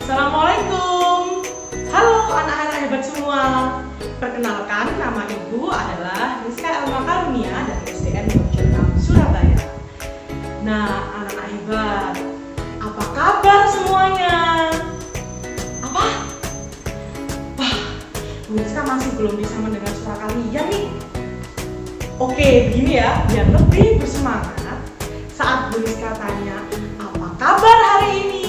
Assalamualaikum. Halo anak-anak hebat semua. Perkenalkan, nama ibu adalah Rizka Elma Karunia dari SDN Mojokerto, Surabaya. Nah, anak-anak hebat, apa kabar semuanya? Apa? Wah, Bu Rizka masih belum bisa mendengar suara kalian nih. Oke, begini ya, biar lebih bersemangat. Saat Bu Rizka tanya, apa kabar hari ini?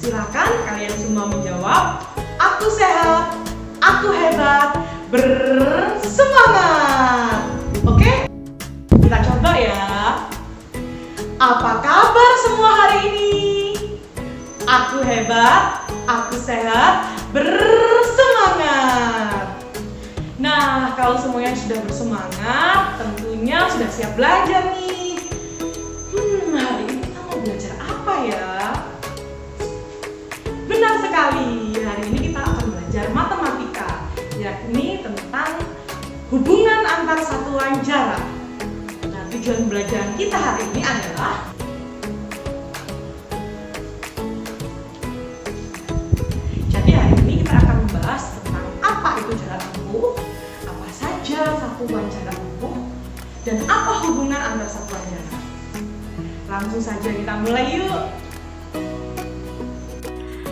Silakan kalian semua menjawab, aku sehat, aku hebat, bersemangat. Oke? Kita coba ya. Apa kabar semua hari ini? Aku hebat, aku sehat, bersemangat. Nah, kalau semuanya sudah bersemangat, tentunya sudah siap belajar nih. Hari ini kita mau belajar apa ya? Benar sekali, hari ini kita akan belajar matematika, yakni tentang hubungan antar satuan jarak. Nah, tujuan belajar kita hari ini adalah jadi hari ini kita akan membahas tentang apa itu jarak tempuh, apa saja satuan jarak tempuh, dan apa hubungan antar satuan jarak. Langsung saja kita mulai yuk.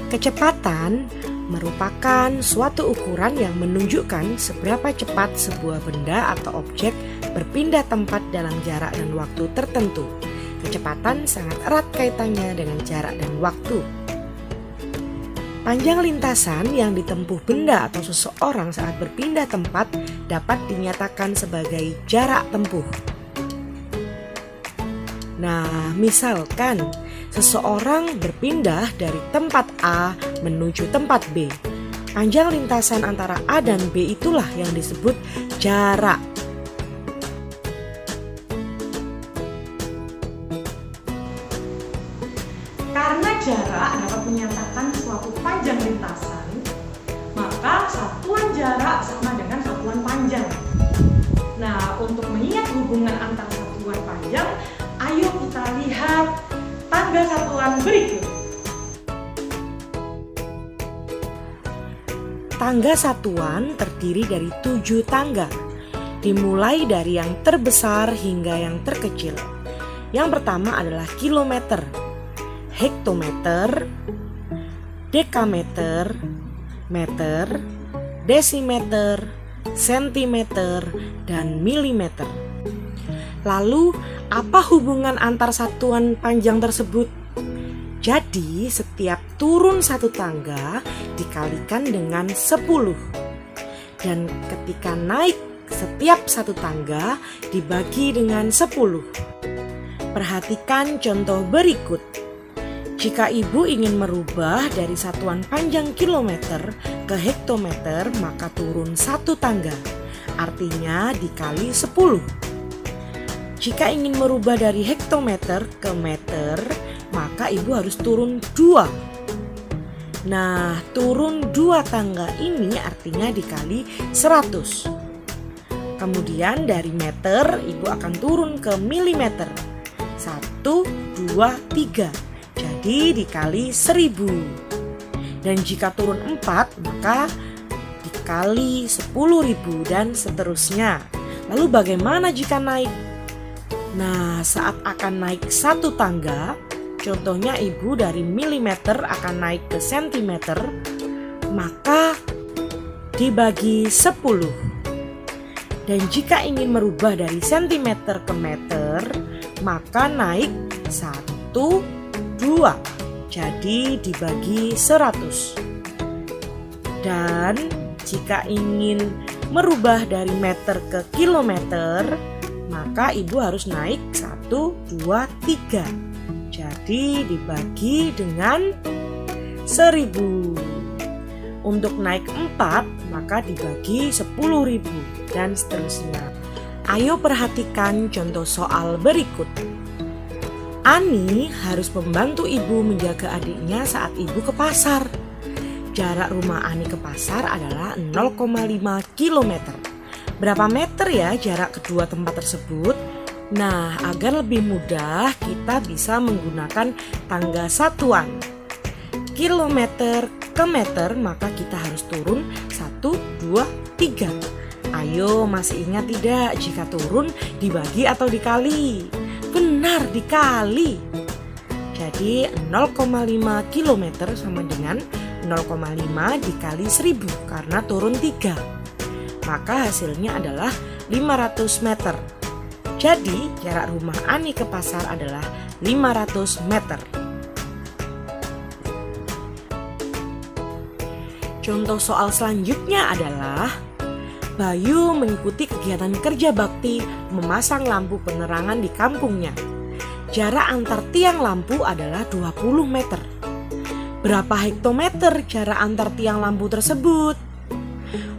Kecepatan merupakan suatu ukuran yang menunjukkan seberapa cepat sebuah benda atau objek berpindah tempat dalam jarak dan waktu tertentu. Kecepatan sangat erat kaitannya dengan jarak dan waktu. Panjang lintasan yang ditempuh benda atau seseorang saat berpindah tempat dapat dinyatakan sebagai jarak tempuh. Nah, misalkan seseorang berpindah dari tempat A menuju tempat B. Panjang lintasan antara A dan B itulah yang disebut jarak. Karena jarak dapat menyatakan suatu panjang lintasan, maka satuan jarak sama dengan satuan panjang. Nah, untuk mengingat hubungan antar satuan panjang, ayo kita lihat tangga satuan berikut. Tangga satuan terdiri dari 7 tangga, dimulai dari yang terbesar hingga yang terkecil. Yang pertama adalah kilometer, hektometer, dekameter, meter, desimeter, sentimeter, dan milimeter. Lalu, apa hubungan antar satuan panjang tersebut? Jadi, setiap turun satu tangga dikalikan dengan 10. Dan ketika naik setiap satu tangga dibagi dengan 10. Perhatikan contoh berikut. Jika ibu ingin merubah dari satuan panjang kilometer ke hektometer, maka turun satu tangga. Artinya dikali 10. Jika ingin merubah dari hektometer ke meter, maka ibu harus turun 2. Nah, turun 2 tangga ini artinya dikali 100. Kemudian dari meter, ibu akan turun ke milimeter. 1, 2, 3. Jadi dikali 1000. Dan jika turun 4, maka dikali 10.000 dan seterusnya. Lalu bagaimana jika naik? Nah, saat akan naik satu tangga, contohnya ibu dari milimeter akan naik ke sentimeter, maka dibagi 10. Dan jika ingin merubah dari sentimeter ke meter, maka naik 1, 2, jadi dibagi 100. Dan jika ingin merubah dari meter ke kilometer, maka ibu harus naik 1, 2, 3. Jadi dibagi dengan 1000. Untuk naik 4, maka dibagi 10.000 dan seterusnya. Ayo perhatikan contoh soal berikut. Ani harus membantu ibu menjaga adiknya saat ibu ke pasar. Jarak rumah Ani ke pasar adalah 0,5 km. Berapa meter ya jarak kedua tempat tersebut? Nah, agar lebih mudah kita bisa menggunakan tangga satuan. kilometer ke meter, maka kita harus turun 1, 2, 3. Ayo, masih ingat tidak jika turun dibagi atau dikali? Benar, dikali. Jadi 0,5 km sama dengan 0,5 dikali 1000 karena turun 3. Maka hasilnya adalah 500 meter. Jadi jarak rumah Ani ke pasar adalah 500 meter. Contoh soal selanjutnya adalah Bayu mengikuti kegiatan kerja bakti memasang lampu penerangan di kampungnya. Jarak antar tiang lampu adalah 20 meter. Berapa hektometer jarak antar tiang lampu tersebut?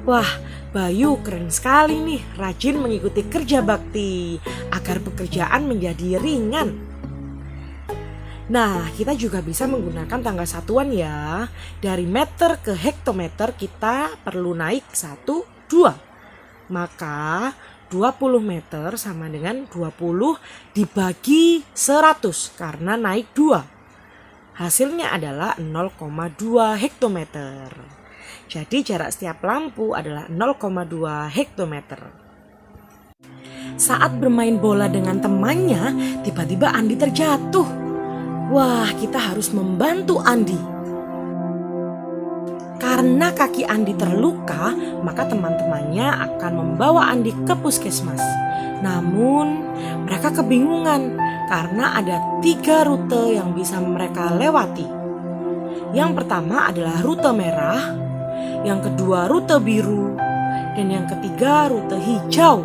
Wah, Bayu keren sekali nih, rajin mengikuti kerja bakti agar pekerjaan menjadi ringan. Nah, kita juga bisa menggunakan tangga satuan ya. Dari meter ke hektometer kita perlu naik 1, 2. Maka 20 meter sama dengan 20 dibagi 100 karena naik 2. Hasilnya adalah 0,2 hektometer. Jadi jarak setiap lampu adalah 0,2 hektometer. Saat bermain bola dengan temannya, tiba-tiba Andi terjatuh. Wah, kita harus membantu Andi. Karena kaki Andi terluka, maka teman-temannya akan membawa Andi ke puskesmas. Namun, mereka kebingungan karena ada 3 rute yang bisa mereka lewati. Yang pertama adalah rute merah, yang kedua rute biru, dan yang ketiga rute hijau.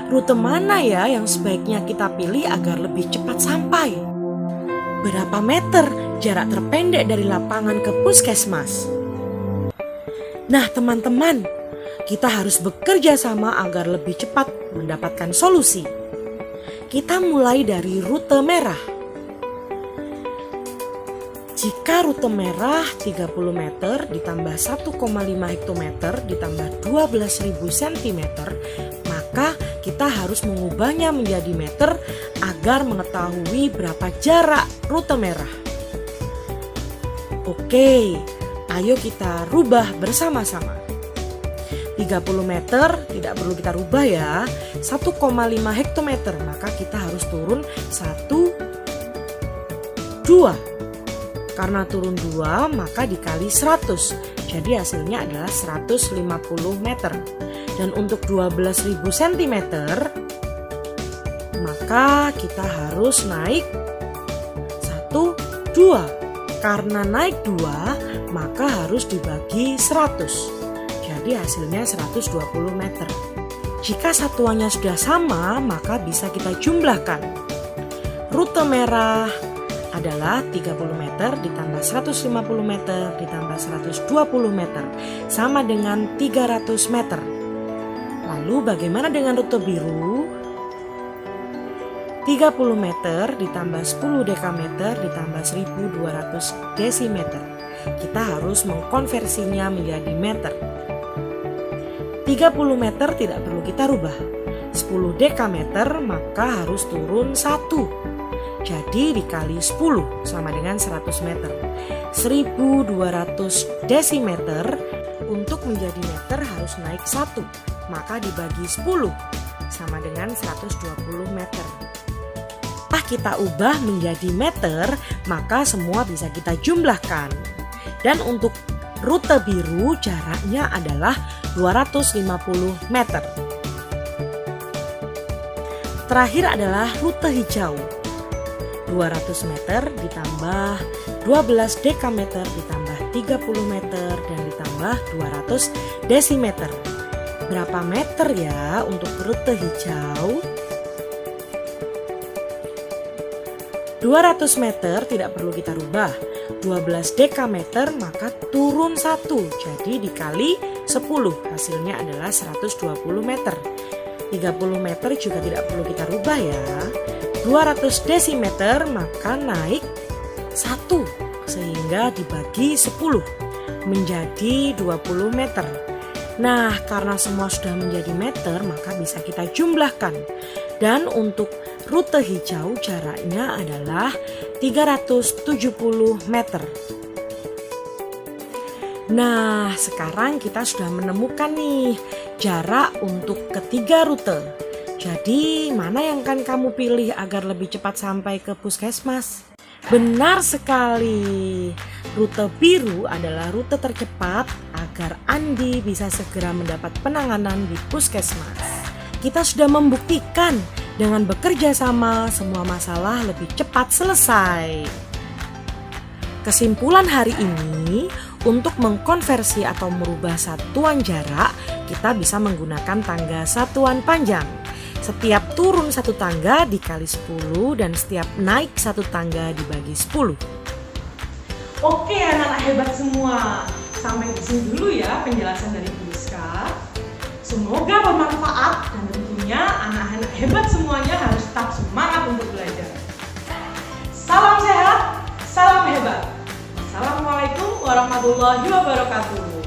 Rute mana ya yang sebaiknya kita pilih agar lebih cepat sampai? Berapa meter jarak terpendek dari lapangan ke puskesmas? Nah teman-teman, kita harus bekerja sama agar lebih cepat mendapatkan solusi. Kita mulai dari rute merah. Jika rute merah 30 meter ditambah 1,5 hektometer ditambah 12.000 cm, maka kita harus mengubahnya menjadi meter agar mengetahui berapa jarak rute merah. Oke, ayo kita rubah bersama-sama. 30 meter tidak perlu kita rubah ya, 1,5 hektometer, maka kita harus turun 1, 2. Karena turun 2 maka dikali 100, jadi hasilnya adalah 150 meter. Dan untuk 12.000 cm, maka kita harus naik 1, 2. Karena naik 2 maka harus dibagi 100. Jadi hasilnya 120 meter. Jika satuannya sudah sama, maka bisa kita jumlahkan. Rute merah adalah 30 meter ditambah 150 meter ditambah 120 meter sama dengan 300 meter. Lalu bagaimana dengan rute biru? 30 meter ditambah 10 dekameter ditambah 1200 desimeter. Kita harus mengkonversinya menjadi meter. 30 meter tidak perlu kita rubah. 10 dekameter maka harus turun 1. Jadi dikali 10 sama dengan 100 meter. 1200 desimeter untuk menjadi meter harus naik 1. Maka dibagi 10 sama dengan 120 meter. Kita ubah menjadi meter, maka semua bisa kita jumlahkan. Dan untuk rute biru jaraknya adalah 250 meter. Terakhir adalah rute hijau. 200 meter ditambah 12 dekameter ditambah 30 meter dan ditambah 200 desimeter. Berapa meter ya untuk rute hijau? 200 meter tidak perlu kita rubah. 12 dekameter maka turun 1. Jadi dikali 10 hasilnya adalah 120 meter. 30 meter juga tidak perlu kita rubah ya. 200 desimeter maka naik 1 sehingga dibagi 10 menjadi 20 meter. Nah, karena semua sudah menjadi meter maka bisa kita jumlahkan. Dan untuk rute hijau jaraknya adalah 370 meter. Nah, sekarang kita sudah menemukan nih jarak untuk ketiga rute. Jadi, mana yang akan kamu pilih agar lebih cepat sampai ke puskesmas? Benar sekali. Rute biru adalah rute tercepat agar Andi bisa segera mendapat penanganan di puskesmas. Kita sudah membuktikan dengan bekerja sama semua masalah lebih cepat selesai. Kesimpulan hari ini, untuk mengkonversi atau merubah satuan jarak, kita bisa menggunakan tangga satuan panjang. Setiap turun satu tangga dikali 10 dan setiap naik satu tangga dibagi 10. Oke anak-anak hebat semua, sampai di sini dulu ya penjelasan dari Bu Rizka. Semoga bermanfaat dan tentunya anak-anak hebat semuanya harus tetap semangat untuk belajar. Salam sehat, salam hebat. Assalamualaikum warahmatullahi wabarakatuh.